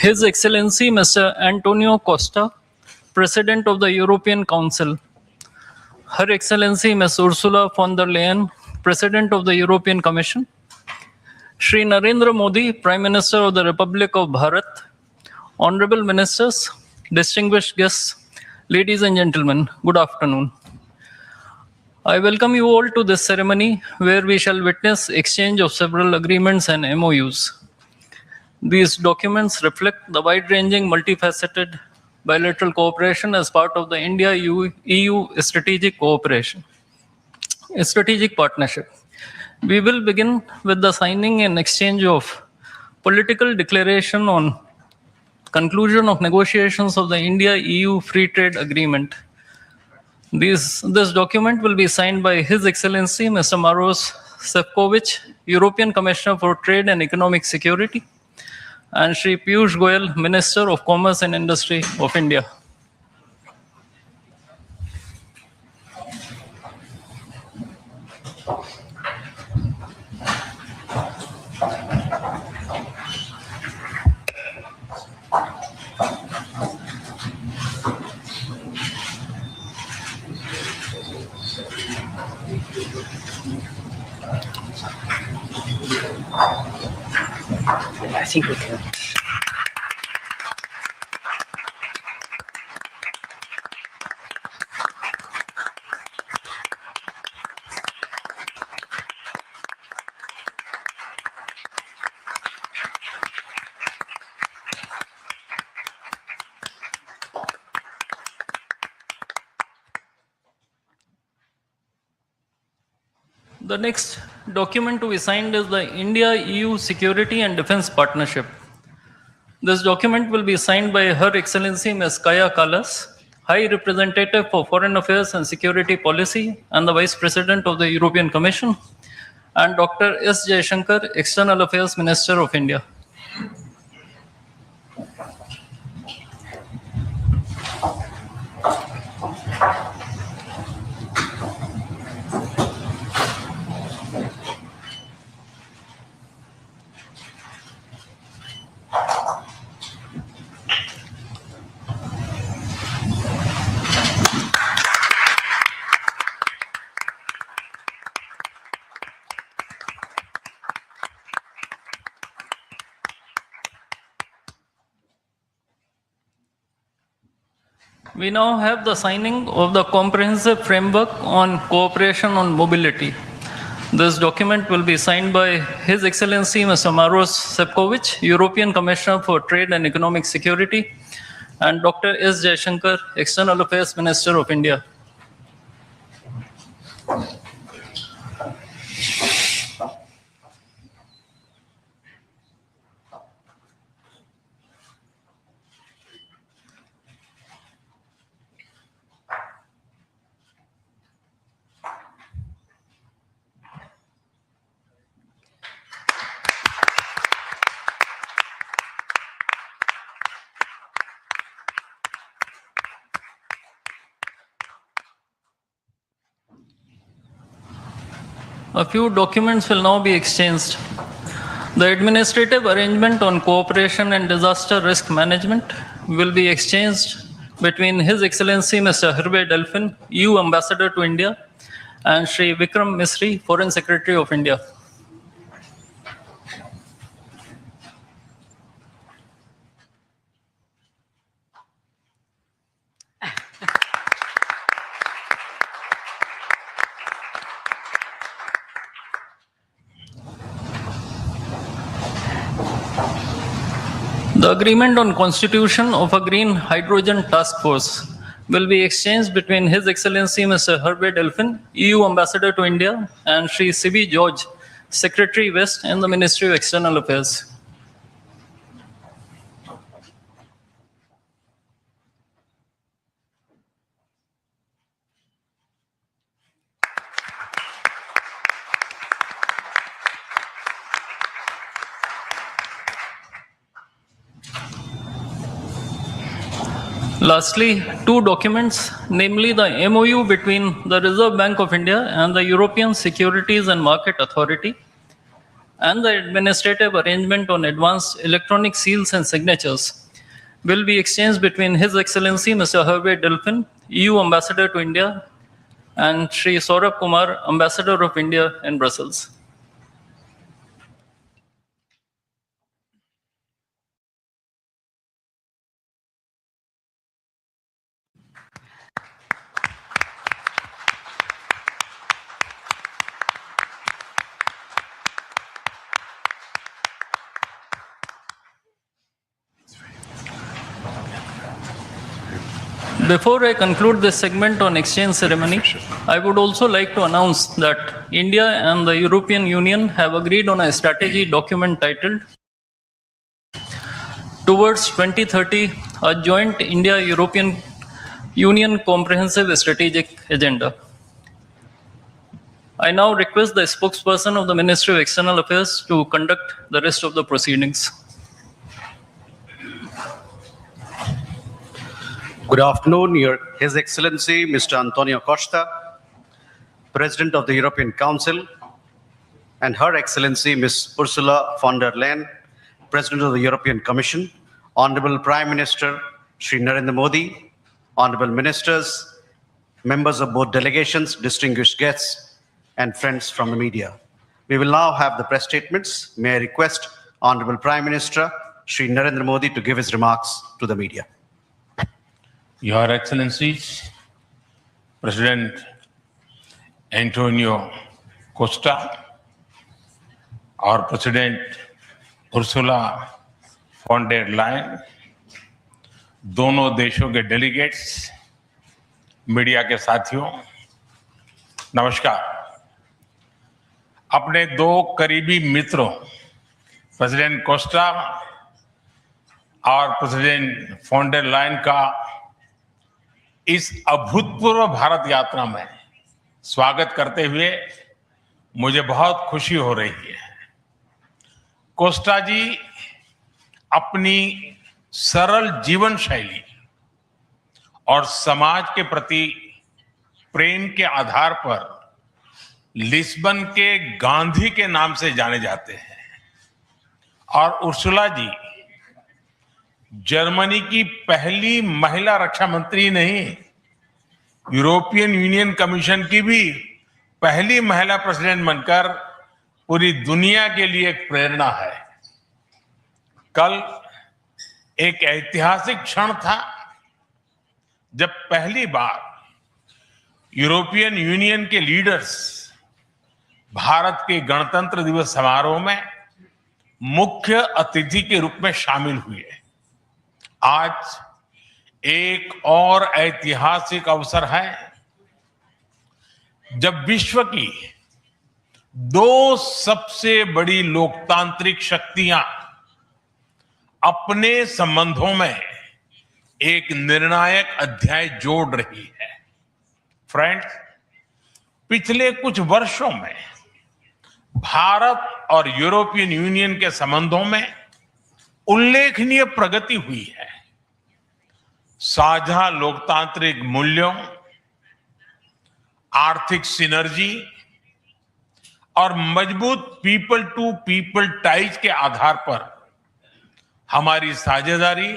His Excellency Mr. António Costa, President of the European Council. Her Excellency Ms. Ursula von der Leyen, President of the European Commission. Shri Narendra Modi, Prime Minister of the Republic of Bharat. Honorable Ministers, distinguished guests, ladies and gentlemen, good afternoon. I welcome you all to this ceremony where we shall witness exchange of several agreements and MOUs. These documents reflect the wide-ranging, multifaceted bilateral cooperation as part of the India-EU strategic partnership. We will begin with the signing and exchange of political declaration on conclusion of negotiations of the India-EU Free Trade Agreement. This document will be signed by His Excellency Mr. Maros Sefcovic, European Commissioner for Trade and Economic Security, and Shri Piyush Goyal, Minister of Commerce and Industry of India. I think we can. The next document to be signed is the India-EU Security and Defense Partnership. This document will be signed by Her Excellency Ms. Kaja Kallas, High Representative for Foreign Affairs and Security Policy and the Vice President of the European Commission, and Dr. S. Jaishankar, External Affairs Minister of India. We now have the signing of the Comprehensive Framework on Cooperation on Mobility. This document will be signed by His Excellency Mr. Maros Sefcovic, European Commissioner for Trade and Economic Security, and Dr. S. Jaishankar, External Affairs Minister of India. A few documents will now be exchanged. The administrative arrangement on cooperation and disaster risk management will be exchanged between His Excellency Mr. Hervé Delphin, EU Ambassador to India, and Shri Vikram Misri, Foreign Secretary of India. The agreement on constitution of a green hydrogen task force will be exchanged between His Excellency Mr. Hervé Delphin, EU Ambassador to India, and Shri C.B. George, Secretary West in the Ministry of External Affairs. Lastly, two documents, namely the MOU between the Reserve Bank of India and the European Securities and Market Authority, and the administrative arrangement on advanced electronic seals and signatures will be exchanged between His Excellency Mr. Hervé Delphin, EU Ambassador to India, and Sri Saurabh Kumar, Ambassador of India in Brussels. Before I conclude this segment on exchange ceremony, I would also like to announce that India and the European Union have agreed on a strategy document titled Towards 2030, a joint India-European Union Comprehensive Strategic Agenda. I now request the spokesperson of the Ministry of External Affairs to conduct the rest of the proceedings. Good afternoon, His Excellency Mr. António Costa, President of the European Council, and Her Excellency Ms. Ursula von der Leyen, President of the European Commission, Honorable Prime Minister Shri Narendra Modi, Honorable Ministers, members of both delegations, distinguished guests, and friends from the media. We will now have the press statements. May I request Honorable Prime Minister Shri Narendra Modi to give his remarks to the media. Your Excellencies, President António Costa, our President Ursula von der Leyen, दोनों देशों के delegates, media के साथियों, नमस्कार। अपने दो करीबी मित्रों, प्रेसिडेंट कोस्टा और प्रेसिडेंट von der Leyen का इस अभूतपूर्व भारत यात्रा में स्वागत करते हुए मुझे बहुत खुशी हो रही है। कोस्टा जी अपनी सरल जीवन शैली और समाज के प्रति प्रेम के आधार पर लिस्बन के गांधी के नाम से जाने जाते हैं और उर्सुला जी जर्मनी की पहली महिला रक्षा मंत्री नहीं, यूरोपियन यूनियन कमीशन की भी पहली महिला प्रेसिडेंट बनकर पूरी दुनिया के लिए एक प्रेरणा है। कल एक ऐतिहासिक क्षण था जब पहली बार यूरोपियन यूनियन के लीडर्स भारत के गणतंत्र दिवस समारोह में मुख्य अतिथि के रूप में शामिल हुए। आज एक और ऐतिहासिक अवसर है जब विश्व की दो सबसे बड़ी लोकतांत्रिक शक्तियां अपने संबंधों में एक निर्णायक अध्याय जोड़ रही है। फ्रेंड्स, पिछले कुछ वर्षों में भारत और यूरोपियन यूनियन के संबंधों में उल्लेखनीय प्रगति हुई है। साझा लोकतांत्रिक मूल्यों, आर्थिक सिनर्जी और मजबूत पीपल टू पीपल टाइज के आधार पर हमारी साझेदारी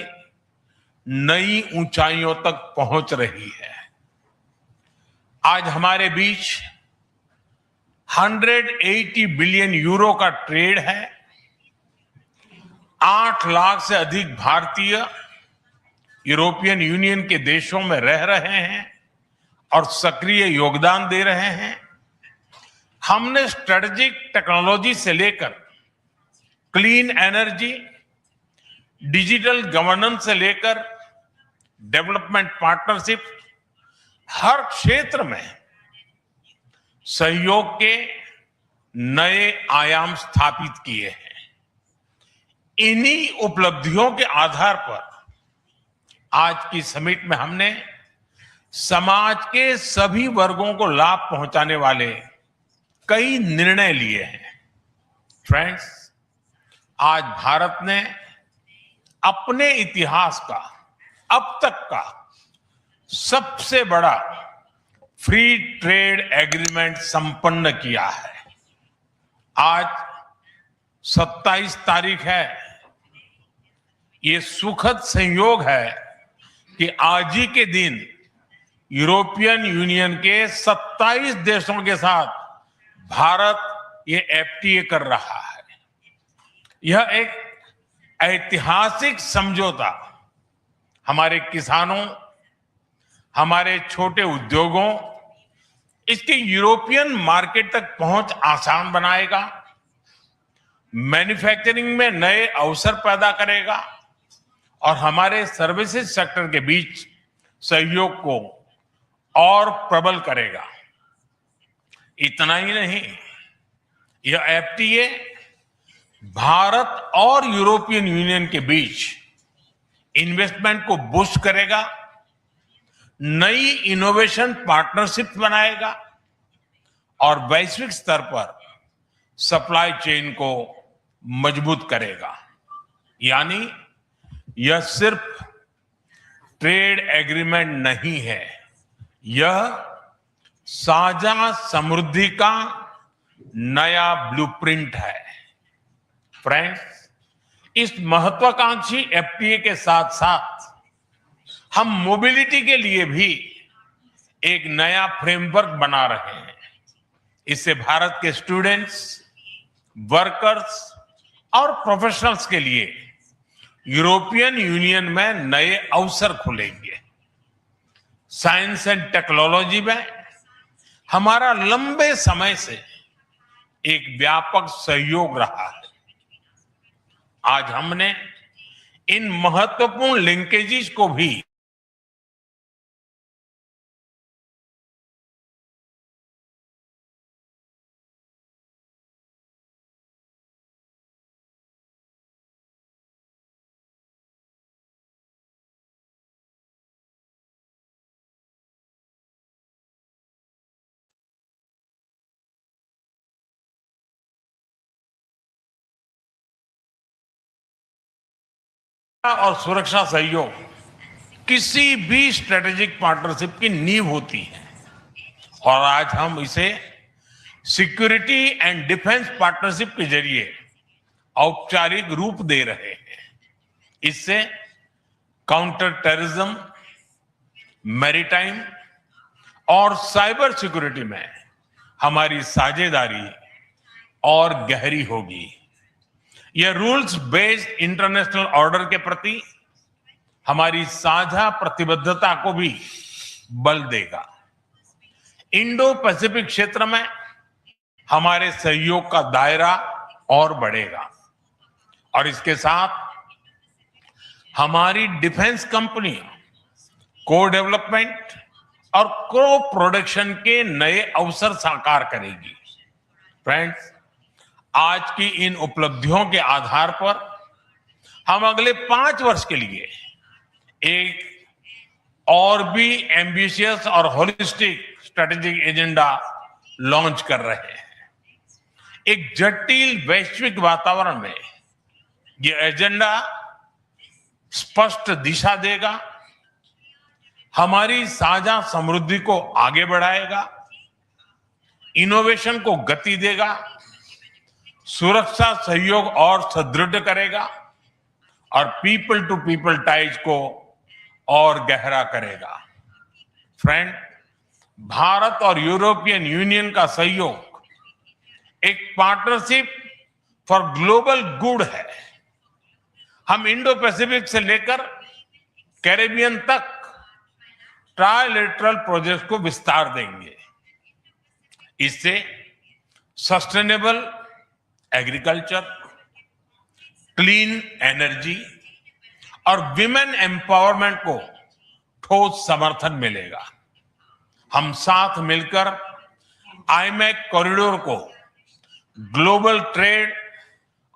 नई ऊंचाइयों तक पहुंच रही है। आज हमारे बीच 180 बिलियन यूरो का ट्रेड है। 8 लाख से अधिक भारतीय यूरोपियन यूनियन के देशों में रह रहे हैं और सक्रिय योगदान दे रहे हैं। हमने स्ट्रेटेजिक टेक्नोलॉजी से लेकर क्लीन एनर्जी, डिजिटल गवर्नेंस से लेकर डेवलपमेंट पार्टनरशिप, हर क्षेत्र में सहयोग के नए आयाम स्थापित किए हैं। इन्हीं उपलब्धियों के आधार पर आज की समिट में हमने समाज के सभी वर्गों को लाभ पहुंचाने वाले कई निर्णय लिए हैं। फ्रेंड्स, आज भारत ने अपने इतिहास का अब तक का सबसे बड़ा फ्री ट्रेड एग्रीमेंट संपन्न किया है। आज 27 तारीख है। ये सुखद संयोग है कि आज ही के दिन यूरोपियन यूनियन के 27 देशों के साथ भारत ये एफटीए कर रहा है। यह एक ऐतिहासिक समझौता हमारे किसानों, हमारे छोटे उद्योगों, इसके यूरोपियन मार्केट तक पहुंच आसान बनाएगा, मैन्युफैक्चरिंग में नए अवसर पैदा करेगा और हमारे सर्विसेज सेक्टर के बीच सहयोग को और प्रबल करेगा। इतना ही नहीं, यह एफटीए भारत और यूरोपियन यूनियन के बीच इन्वेस्टमेंट को बूस्ट करेगा, नई इनोवेशन पार्टनरशिप बनाएगा और वैश्विक स्तर पर सप्लाई चेन को मजबूत करेगा। यानी यह सिर्फ ट्रेड एग्रीमेंट नहीं है, यह साझा समृद्धि का नया ब्लूप्रिंट है। फ्रेंड्स, इस महत्वाकांक्षी एफटीए के साथ साथ हम मोबिलिटी के लिए भी एक नया फ्रेमवर्क बना रहे हैं। इससे भारत के स्टूडेंट्स, वर्कर्स और प्रोफेशनल्स के लिए यूरोपियन यूनियन में नए अवसर खुलेंगे। साइंस एंड टेक्नोलॉजी में हमारा लंबे समय से एक व्यापक सहयोग रहा है। आज हमने इन महत्वपूर्ण लिंकेजेस को भी और सुरक्षा सहयोग किसी भी स्ट्रेटेजिक पार्टनरशिप की नींव होती है और आज हम इसे सिक्योरिटी एंड डिफेंस पार्टनरशिप के जरिए औपचारिक रूप दे रहे हैं। इससे काउंटर टेररिज्म, मैरीटाइम और साइबर सिक्योरिटी में हमारी साझेदारी और गहरी होगी। यह रूल्स बेस्ड इंटरनेशनल ऑर्डर के प्रति हमारी साझा प्रतिबद्धता को भी बल देगा। इंडो पैसिफिक क्षेत्र में हमारे सहयोग का दायरा और बढ़ेगा और इसके साथ हमारी डिफेंस कंपनियां को डेवलपमेंट और को प्रोडक्शन के नए अवसर साकार करेगी। फ्रेंड्स, आज की इन उपलब्धियों के आधार पर हम अगले 5 वर्ष के लिए एक और भी एम्बिशियस और होलिस्टिक स्ट्रेटेजिक एजेंडा लॉन्च कर रहे हैं। एक जटिल वैश्विक वातावरण में यह एजेंडा स्पष्ट दिशा देगा, हमारी साझा समृद्धि को आगे बढ़ाएगा, इनोवेशन को गति देगा, सुरक्षा सहयोग और सुदृढ़ करेगा और पीपल टू पीपल टाइज को और गहरा करेगा। फ्रेंड, भारत और यूरोपियन यूनियन का सहयोग एक पार्टनरशिप फॉर ग्लोबल गुड है। हम इंडो पैसिफिक से लेकर कैरेबियन तक ट्राइलेटरल प्रोजेक्ट को विस्तार देंगे। इससे सस्टेनेबल एग्रीकल्चर, क्लीन एनर्जी और विमेन एम्पावरमेंट को ठोस समर्थन मिलेगा। हम साथ मिलकर आईमैक कॉरिडोर को ग्लोबल ट्रेड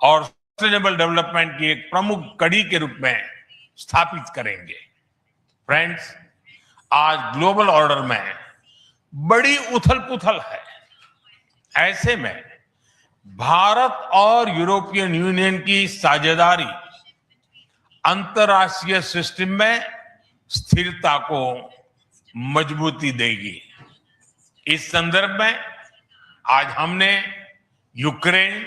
और सस्टेनेबल डेवलपमेंट की एक प्रमुख कड़ी के रूप में स्थापित करेंगे। फ्रेंड्स, आज ग्लोबल ऑर्डर में बड़ी उथल-पुथल है। ऐसे में भारत और यूरोपियन यूनियन की साझेदारी अंतर्राष्ट्रीय सिस्टम में स्थिरता को मजबूती देगी। इस संदर्भ में आज हमने यूक्रेन,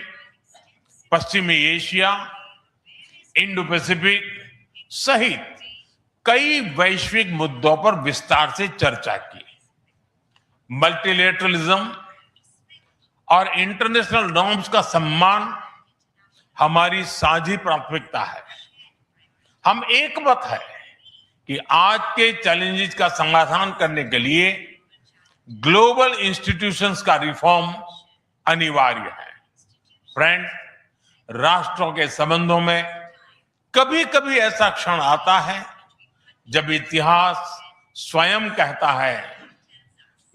पश्चिमी एशिया, इंडो पैसिफिक सहित कई वैश्विक मुद्दों पर विस्तार से चर्चा की। मल्टीलेटरलिज्म और इंटरनेशनल नॉर्म्स का सम्मान हमारी साझी प्राथमिकता है। हम एकमत है कि आज के चैलेंजेस का समाधान करने के लिए ग्लोबल इंस्टीट्यूशंस का रिफॉर्म अनिवार्य है। फ्रेंड, राष्ट्रों के संबंधों में कभी कभी ऐसा क्षण आता है जब इतिहास स्वयं कहता है,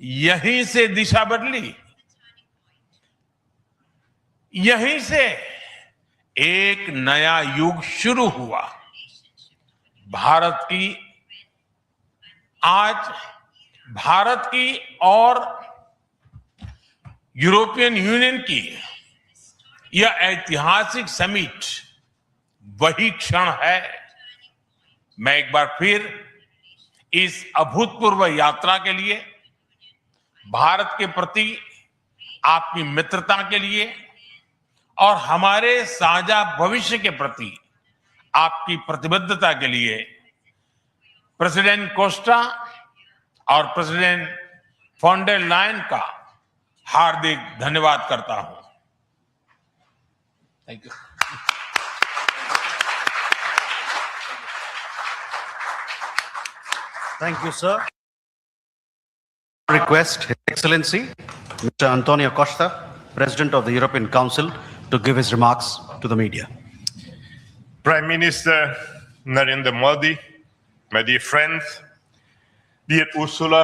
यहीं से दिशा बदली, यहीं से एक नया युग शुरू हुआ। भारत की और यूरोपियन यूनियन की यह ऐतिहासिक समिट वही क्षण है। मैं एक बार फिर इस अभूतपूर्व यात्रा के लिए, भारत के प्रति आपकी मित्रता के लिए और हमारे साझा भविष्य के प्रति आपकी प्रतिबद्धता के लिए प्रेसिडेंट कोस्टा और प्रेसिडेंट फॉन्डर लायन का हार्दिक धन्यवाद करता हूं। Thank you. Thank you, sir. Request His Excellency, Mr. António Costa, President of the European Council, to give his remarks to the media. Prime Minister Narendra Modi, my dear friends, dear Ursula,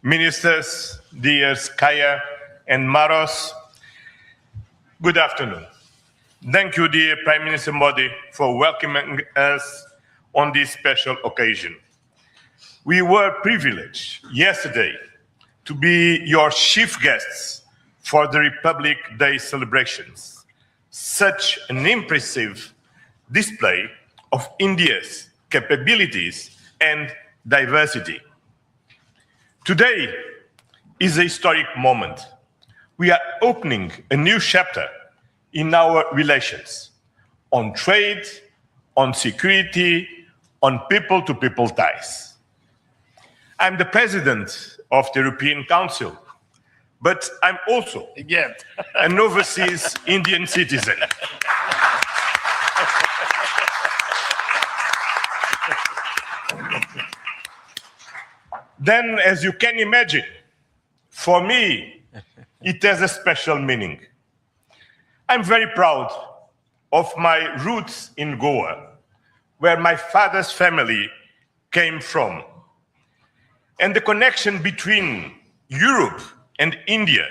ministers, dear Kaya and Maros, good afternoon. Thank you, dear Prime Minister Modi, for welcoming us on this special occasion. We were privileged yesterday to be your chief guests for the Republic Day celebrations. Such an impressive display of India's capabilities and diversity. Today is a historic moment. We are opening a new chapter in our relations on trade, on security, on people-to-people ties. I'm the president of the European Council, but I'm also an overseas Indian citizen. Then, as you can imagine, for me, it has a special meaning. I'm very proud of my roots in Goa, where my father's family came from. And the connection between Europe and India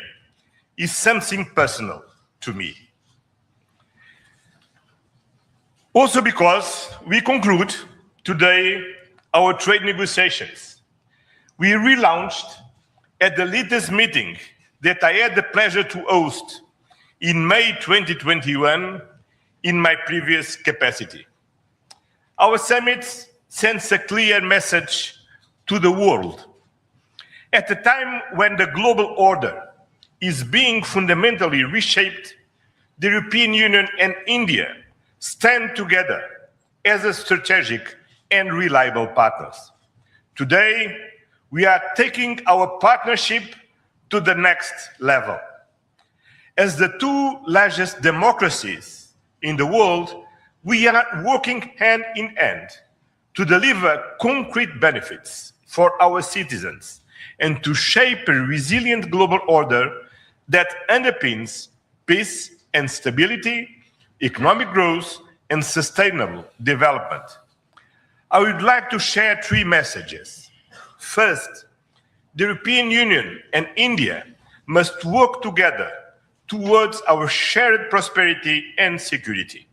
is something personal to me. Also because we conclude today our trade negotiations. We relaunched at the latest meeting that I had the pleasure to host in May 2021 in my previous capacity. Our summit sends a clear message to the world. At a time when the global order is being fundamentally reshaped, the European Union and India stand together as a strategic and reliable partners. Today, we are taking our partnership to the next level. As the two largest democracies in the world, we are working hand in hand to deliver concrete benefits for our citizens and to shape a resilient global order that underpins peace and stability, economic growth, and sustainable development. I would like to share three messages. First, the European Union and India must work together towards our shared prosperity and security.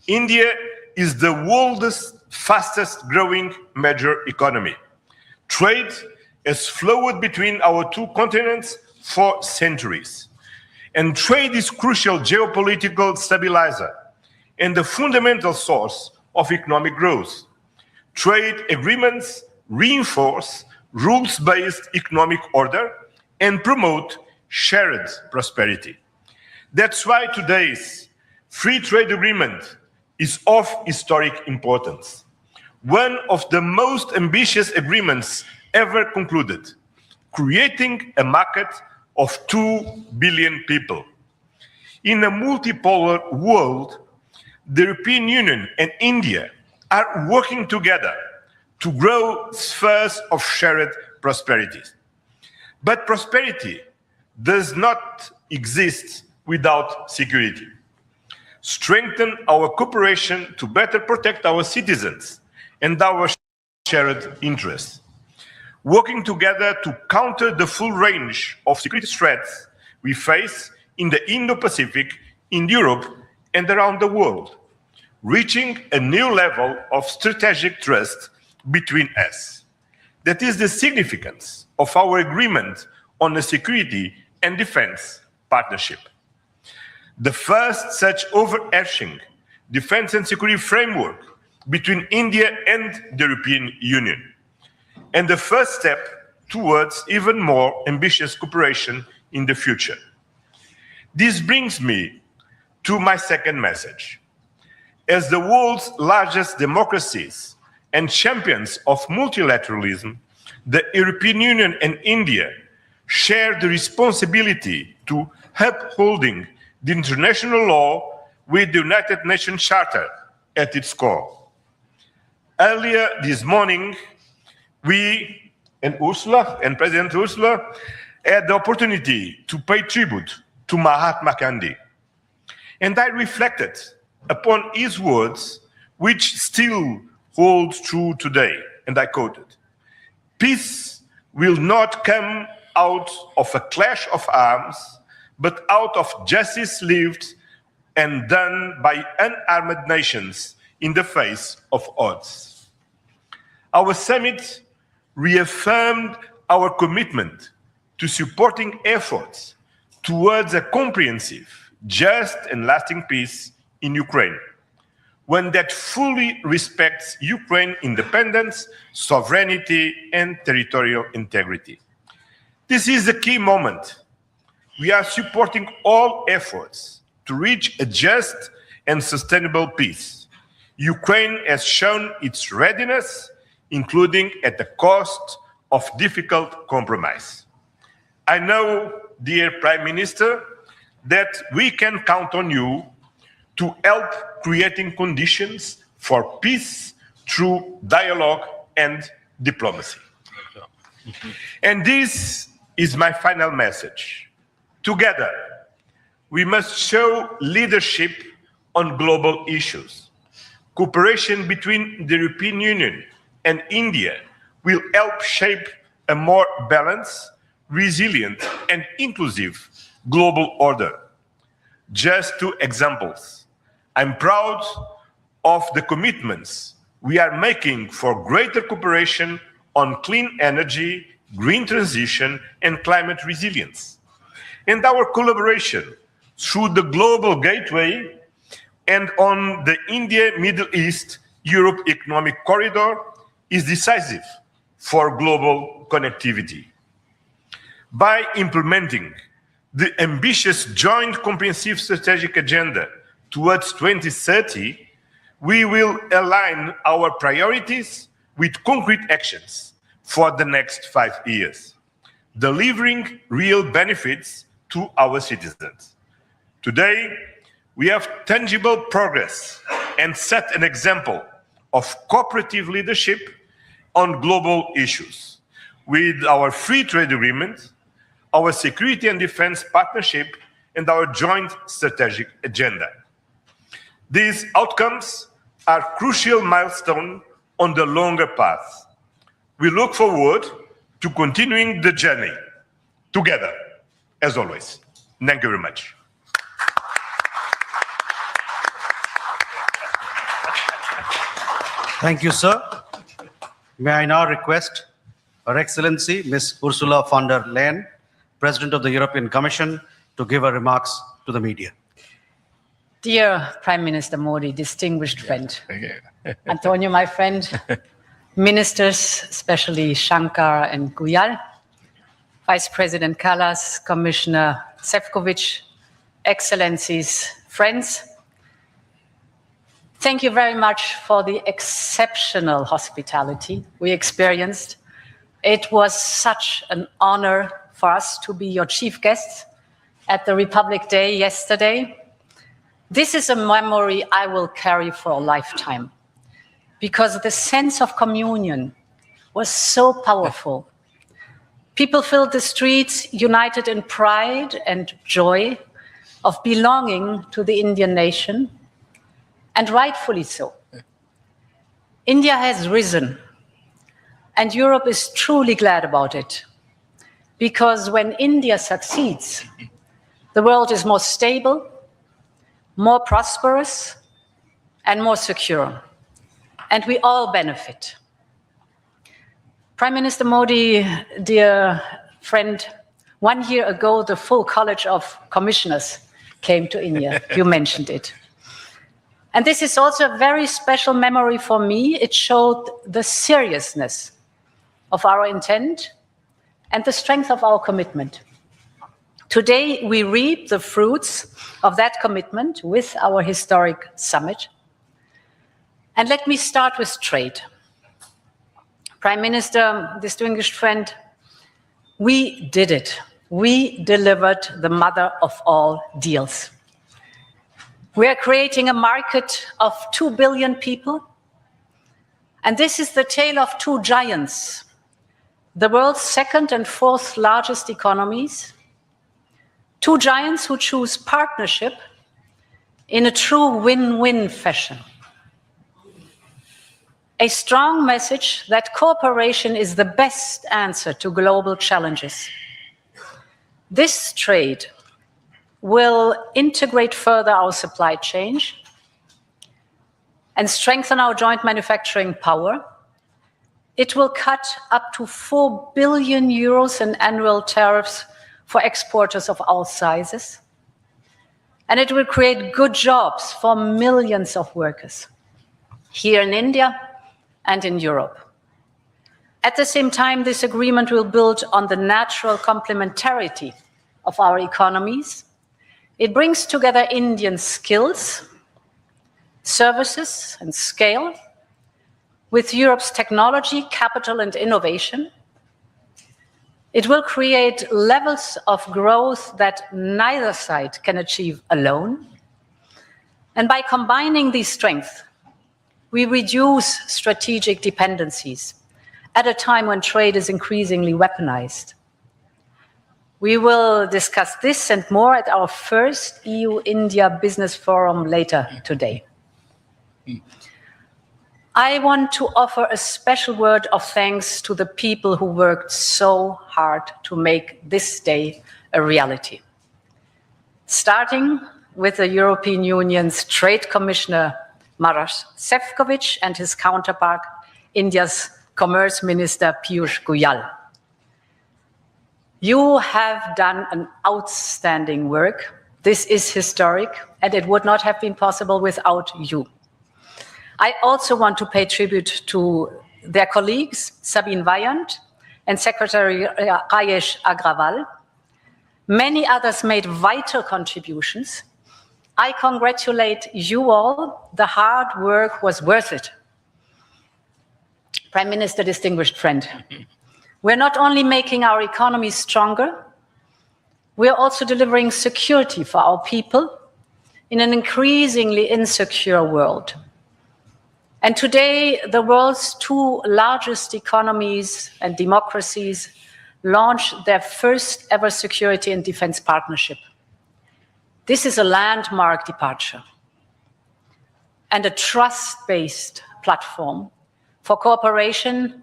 India is the world's fastest growing major economy. Trade has flowed between our two continents for centuries. And trade is crucial geopolitical stabilizer and the fundamental source of economic growth. Trade agreements reinforce rules-based economic order and promote shared prosperity. That's why today's free trade agreement is of historic importance, one of the most ambitious agreements ever concluded, creating a market of 2 billion people. In a multipolar world, the European Union and India are working together to grow spheres of shared prosperity. But prosperity does not exist without security. Strengthen our cooperation to better protect our citizens and our shared interests. Working together to counter the full range of security threats we face in the Indo-Pacific, in Europe, and around the world, reaching a new level of strategic trust between us. That is the significance of our agreement on a security and defense partnership. The first such overarching defense and security framework between India and the European Union, and the first step towards even more ambitious cooperation in the future. This brings me to my second message. As the world's largest democracies and champions of multilateralism, the European Union and India share the responsibility to upholding the international law with the United Nations Charter at its core. Earlier this morning, we and Ursula and President Ursula had the opportunity to pay tribute to Mahatma Gandhi. And I reflected upon his words, which still hold true today. And I quoted, "Peace will not come out of a clash of arms, but out of justice lived and done by unarmed nations in the face of odds." Our summit reaffirmed our commitment to supporting efforts towards a comprehensive, just and lasting peace in Ukraine, one that fully respects Ukraine's independence, sovereignty, and territorial integrity. This is a key moment. We are supporting all efforts to reach a just and sustainable peace. Ukraine has shown its readiness, including at the cost of difficult compromise. I know, dear Prime Minister, that we can count on you to help creating conditions for peace through dialogue and diplomacy. And this is my final message. Together, we must show leadership on global issues. Cooperation between the European Union and India will help shape a more balanced, resilient, and inclusive global order. Just 2 examples. I'm proud of the commitments we are making for greater cooperation on clean energy, green transition, and climate resilience. And our collaboration through the Global Gateway and on the India-Middle East-Europe Economic Corridor is decisive for global connectivity. By implementing the ambitious Joint Comprehensive Strategic Agenda towards 2030, we will align our priorities with concrete actions for the next 5 years, delivering real benefits to our citizens. Today, we have tangible progress and set an example of cooperative leadership on global issues with our free trade agreement, our security and defense partnership, and our joint strategic agenda. These outcomes are crucial milestones on the longer path. We look forward to continuing the journey together, as always. Thank you very much. Thank you, sir. May I now request Her Excellency Ms. Ursula von der Leyen, President of the European Commission, to give her remarks to the media. Dear Prime Minister Modi, distinguished friend, António, my friend, ministers, especially Shankar and Guyal, Vice President Kallas, Commissioner Šefčovič, Excellencies, friends, Thank you very much for the exceptional hospitality we experienced. It was such an honor for us to be your chief guests at the Republic Day yesterday. This is a memory I will carry for a lifetime because the sense of communion was so powerful. People filled the streets united in pride and joy of belonging to the Indian nation, and rightfully so. India has risen, and Europe is truly glad about it, because when India succeeds, the world is more stable, more prosperous, and more secure, and we all benefit. Prime Minister Modi, dear friend, 1 year ago, the full College of Commissioners came to India. You mentioned it. And this is also a very special memory for me. It showed the seriousness of our intent and the strength of our commitment. Today, we reap the fruits of that commitment with our historic summit. And let me start with trade. Prime Minister, distinguished friend, we did it. We delivered the mother of all deals. We are creating a market of 2 billion people. And this is the tale of two giants, the world's second and fourth largest economies. Two giants who choose partnership in a true win-win fashion. A strong message that cooperation is the best answer to global challenges. This trade will integrate further our supply chain and strengthen our joint manufacturing power. It will cut up to 4 billion euros in annual tariffs for exporters of all sizes. And it will create good jobs for millions of workers here in India and in Europe. At the same time, this agreement will build on the natural complementarity of our economies. It brings together Indian skills, services, and scale with Europe's technology, capital, and innovation. It will create levels of growth that neither side can achieve alone. And by combining these strengths, we reduce strategic dependencies at a time when trade is increasingly weaponized. We will discuss this and more at our first EU-India Business Forum later today. I want to offer a special word of thanks to the people who worked so hard to make this day a reality. Starting with the European Union's Trade Commissioner Maroš Šefčovič and his counterpart, India's Commerce Minister Piyush Goyal. You have done an outstanding work. This is historic, and it would not have been possible without you. I also want to pay tribute to their colleagues, Sabine Weyand and Secretary Rajesh Agrawal. Many others made vital contributions. I congratulate you all. The hard work was worth it. Prime Minister, distinguished friend, we're not only making our economy stronger, we're also delivering security for our people in an increasingly insecure world. And today, the world's two largest economies and democracies launched their first ever security and defense partnership. This is a landmark departure and a trust-based platform for cooperation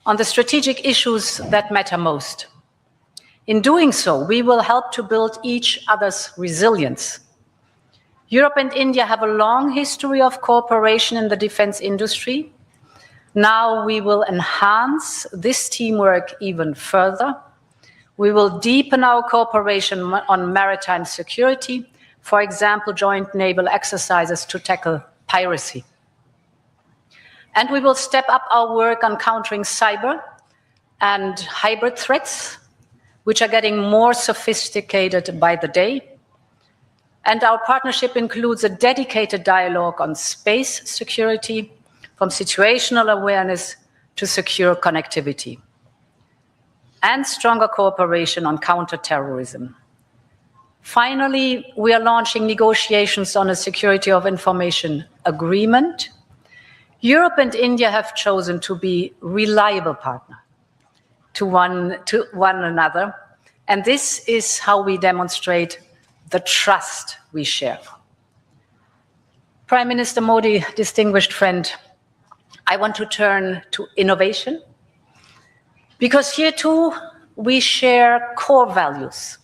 on the strategic issues that matter most. In doing so, we will help to build each other's resilience. Europe and India have a long history of cooperation in the defense industry. Now we will enhance this teamwork even further. We will deepen our cooperation on maritime security, for example, joint naval exercises to tackle piracy. And we will step up our work on countering cyber and hybrid threats, which are getting more sophisticated by the day. And our partnership includes a dedicated dialogue on space security, from situational awareness to secure connectivity, and stronger cooperation on counterterrorism. Finally, we are launching negotiations on a security of information agreement. Europe and India have chosen to be reliable partners to one another, and this is how we demonstrate the trust we share. Prime Minister Modi, distinguished friend, I want to turn to innovation, because here too we share core values.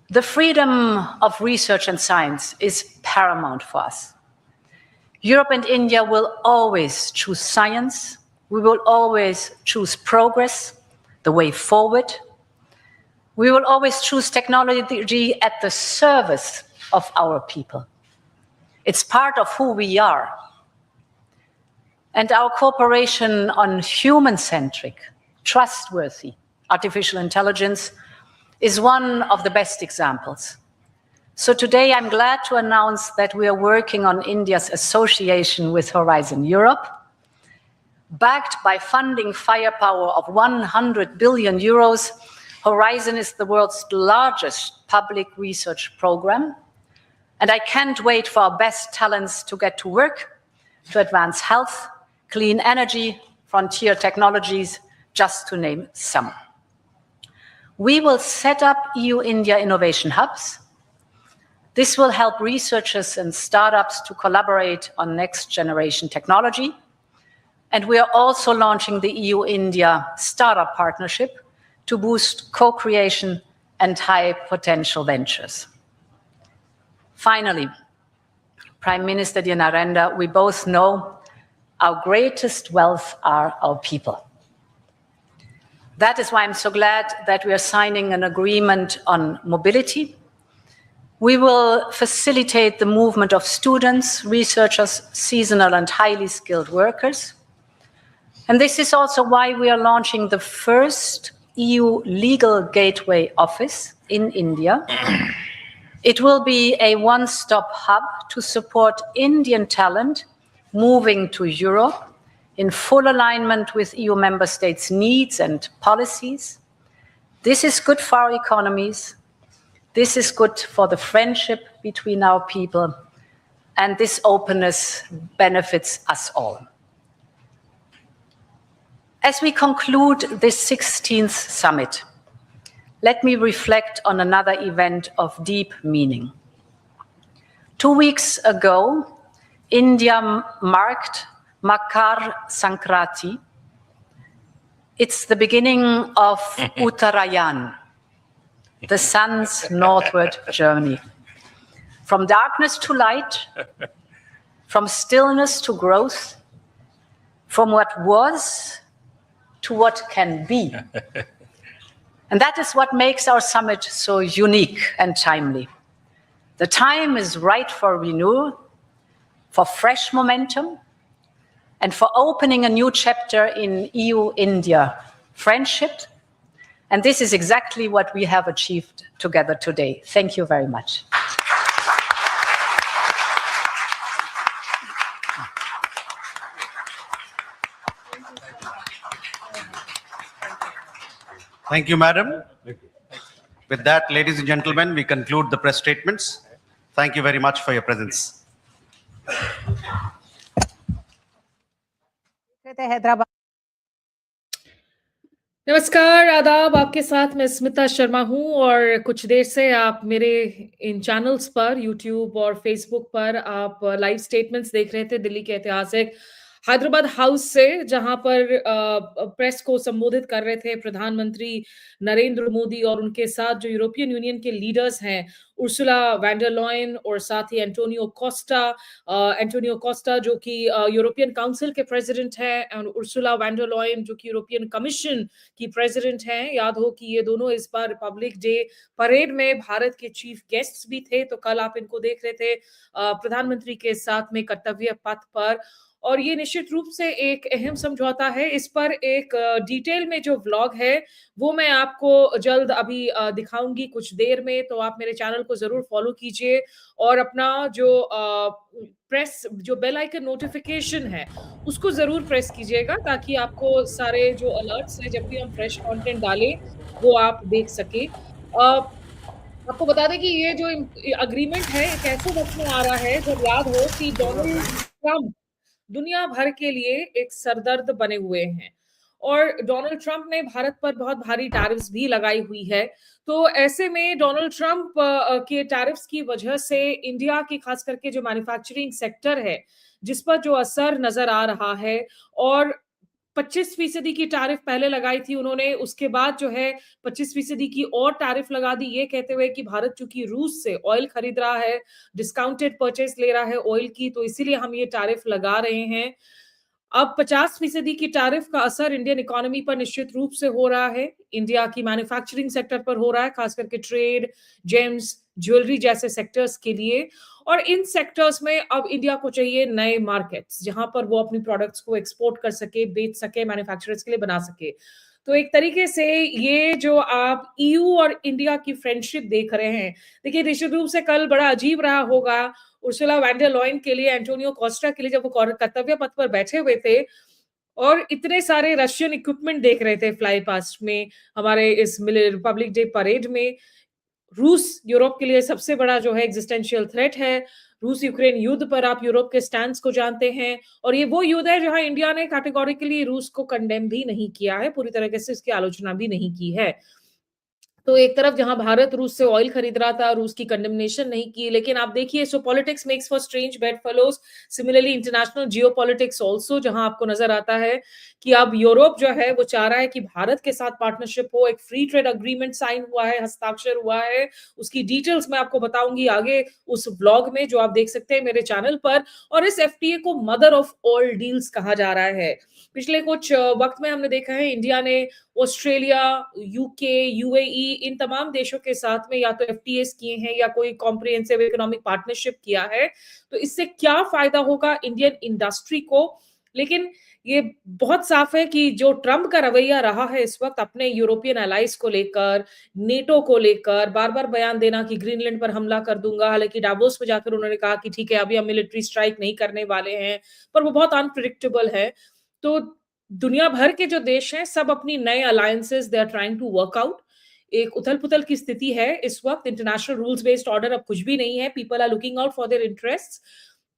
The freedom of research and science is paramount for us. Europe and India will always choose science. We will always choose progress, the way forward. We will always choose technology at the service of our people. It's part of who we are. And our cooperation on human-centric, trustworthy artificial intelligence is one of the best examples. So today I'm glad to announce that we are working on India's association with Horizon Europe. Backed by funding firepower of 100 billion euros, Horizon is the world's largest public research program. And I can't wait for our best talents to get to work to advance health, clean energy, frontier technologies, just to name some. We will set up EU-India innovation hubs. This will help researchers and startups to collaborate on next-generation technology. And we are also launching the EU-India Startup Partnership to boost co-creation and high-potential ventures. Finally, Prime Minister dear Narendra, we both know our greatest wealth are our people. That is why I'm so glad that we are signing an agreement on mobility. We will facilitate the movement of students, researchers, seasonal and highly skilled workers. And this is also why we are launching the first EU legal gateway office in India. It will be a one-stop hub to support Indian talent moving to Europe in full alignment with EU member states' needs and policies. This is good for our economies. This is good for the friendship between our people. And this openness benefits us all. As we conclude this 16th summit, let me reflect on another event of deep meaning. 2 weeks ago, India marked Makar Sankranti. It's the beginning of Uttarayan, the sun's northward journey. From darkness to light, from stillness to growth, from what was to what can be. And that is what makes our summit so unique and timely. The time is right for renewal, for fresh momentum, and for opening a new chapter in EU-India friendship. And this is exactly what we have achieved together today. Thank you very much. Thank you, Madam. With that, ladies and gentlemen, we conclude the press statements. Thank you very much for your presence. Hyderabad नमस्कार, आदाब। आपके साथ मैं स्मिता शर्मा हूं और कुछ देर से आप मेरे इन चैनल्स पर यूट्यूब और फेसबुक पर आप लाइव स्टेटमेंट्स देख रहे थे दिल्ली के ऐतिहासिक हैदराबाद हाउस से, जहां पर प्रेस को संबोधित कर रहे थे प्रधानमंत्री नरेंद्र मोदी और उनके साथ जो यूरोपियन यूनियन के लीडर्स हैं, उर्सुला वैंडर लॉयन और साथ ही एंटोनियो कोस्टा जो कि यूरोपियन काउंसिल के प्रेसिडेंट हैं, और उर्सुला वैंडर लॉयन जो कि यूरोपियन कमीशन की प्रेसिडेंट हैं। याद हो कि ये दोनों इस बार रिपब्लिक डे परेड में भारत के चीफ गेस्ट्स भी थे, तो कल आप इनको देख रहे थे प्रधानमंत्री के साथ में कर्तव्य पथ पर। और ये निश्चित रूप से एक अहम समझौता है। इस पर एक डिटेल में जो व्लॉग है वो मैं आपको जल्द अभी दिखाऊंगी कुछ देर में, तो आप मेरे चैनल को जरूर फॉलो कीजिए और अपना जो प्रेस जो बेल आइकन नोटिफिकेशन है उसको जरूर प्रेस कीजिएगा, ताकि आपको सारे जो अलर्ट्स हैं जब भी हम फ्रेश कंटेंट डालें वो आप देख सके। आपको बता दें कि ये जो अग्रीमेंट है एक ऐसे वक्त में आ रहा है जब याद हो कि डोनाल्ड ट्रंप दुनिया भर के लिए एक सरदर्द बने हुए हैं और डोनाल्ड ट्रंप ने भारत पर बहुत भारी टैरिफ्स भी लगाई हुई है। तो ऐसे में डोनाल्ड ट्रंप के टैरिफ्स की वजह से इंडिया की खास करके जो मैन्युफैक्चरिंग सेक्टर है जिस पर जो असर नजर आ रहा है, और 25% की टैरिफ पहले लगाई थी उन्होंने, उसके बाद जो है 25% की और टैरिफ लगा दी, ये कहते हुए कि भारत चूंकि रूस से ऑयल खरीद रहा है, डिस्काउंटेड परचेस ले रहा है ऑयल की, तो इसीलिए हम ये टैरिफ लगा रहे हैं। अब 50% की टैरिफ का असर इंडियन इकोनॉमी पर निश्चित रूप से हो रहा है, इंडिया की मैन्युफैक्चरिंग सेक्टर पर हो रहा है, खास करके ट्रेड, जेम्स, ज्वेलरी जैसे सेक्टर्स के लिए। और इन सेक्टर्स में अब इंडिया को चाहिए नए मार्केट्स जहां पर वो अपनी प्रोडक्ट्स को एक्सपोर्ट कर सके, बेच सके, मैन्युफैक्चरर्स के लिए बना सके। तो एक तरीके से ये जो आप ईयू और इंडिया की फ्रेंडशिप देख रहे हैं, देखिए निश्चित रूप से कल बड़ा अजीब रहा होगा उर्सुला वैंडर लॉयन के लिए, एंटोनियो कोस्टा के लिए, जब वो कर्तव्य पथ पर बैठे हुए थे और इतने सारे रशियन इक्विपमेंट देख रहे थे फ्लाई पास्ट में हमारे इस रिपब्लिक डे परेड में। रूस यूरोप के लिए सबसे बड़ा जो है एग्जिस्टेंशियल थ्रेट है। रूस यूक्रेन युद्ध पर आप यूरोप के स्टैंड्स को जानते हैं, और ये वो युद्ध है जहां इंडिया ने कैटेगोरिकली रूस को कंडेम भी नहीं किया है, पूरी तरीके से इसकी आलोचना भी नहीं की है। तो एक तरफ जहां भारत रूस से ऑयल खरीद रहा था, रूस की कंडेमनेशन नहीं की, लेकिन आप देखिए सो politics makes for strange bed fellows. Similarly international geopolitics also, जहां आपको नजर आता है कि अब यूरोप जो है वो चाह रहा है कि भारत के साथ पार्टनरशिप हो, एक फ्री ट्रेड अग्रीमेंट साइन हुआ है, हस्ताक्षर हुआ है, उसकी डिटेल्स मैं आपको बताऊंगी आगे उस व्लॉग में जो आप देख सकते हैं मेरे चैनल पर। और इस एफटीए को मदर ऑफ ऑल डील्स कहा जा रहा है। पिछले कुछ वक्त में हमने देखा है इंडिया ने ऑस्ट्रेलिया, यूके, यूएई, इन तमाम देशों के साथ में या तो एफटीएस किए हैं या कोई कॉम्प्रिहेंसिव इकोनॉमिक पार्टनरशिप किया है। तो इससे क्या फायदा होगा इंडियन इंडस्ट्री को, लेकिन ये बहुत साफ है कि जो ट्रंप का रवैया रहा है इस वक्त अपने यूरोपियन अलाइज को लेकर, नेटो को लेकर, बार बार बयान देना कि ग्रीनलैंड पर हमला कर दूंगा, हालांकि डावोस में जाकर उन्होंने कहा कि ठीक है अभी हम मिलिट्री स्ट्राइक नहीं करने वाले हैं, पर वो बहुत अनप्रिडिक्टेबल है। तो दुनिया भर के जो देश हैं सब अपनी नए alliances they are trying to work out. एक उथल पुथल की स्थिति है इस वक्त, इंटरनेशनल रूल्स बेस्ड ऑर्डर अब कुछ भी नहीं है, people are looking out for their interests.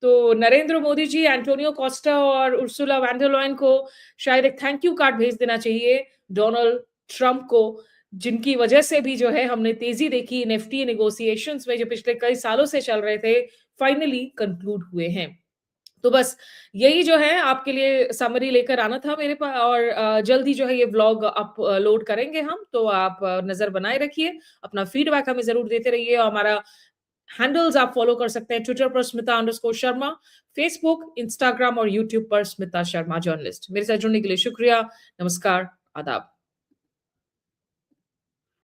तो नरेंद्र मोदी जी, एंटोनियो कोस्टा और उर्सुला वैंडर लॉयन को शायद एक थैंक यू कार्ड भेज देना चाहिए डोनाल्ड ट्रंप को, जिनकी वजह से भी जो है हमने तेजी देखी इन एफटीए नेगोशिएशंस में जो पिछले कई सालों से चल रहे थे, फाइनली कंक्लूड हुए हैं। तो बस यही जो है आपके लिए समरी लेकर आना था मेरे पास, और जल्दी जो है ये व्लॉग अपलोड करेंगे हम, तो आप नजर बनाए रखिए, अपना फीडबैक हमें जरूर देते रहिए। और हमारा हैंडल्स आप फॉलो कर सकते हैं, ट्विटर पर स्मिता_शर्मा, फेसबुक, इंस्टाग्राम और यूट्यूब पर स्मिता शर्मा जर्नलिस्ट। मेरे साथ जुड़ने के लिए शुक्रिया, नमस्कार, आदाब।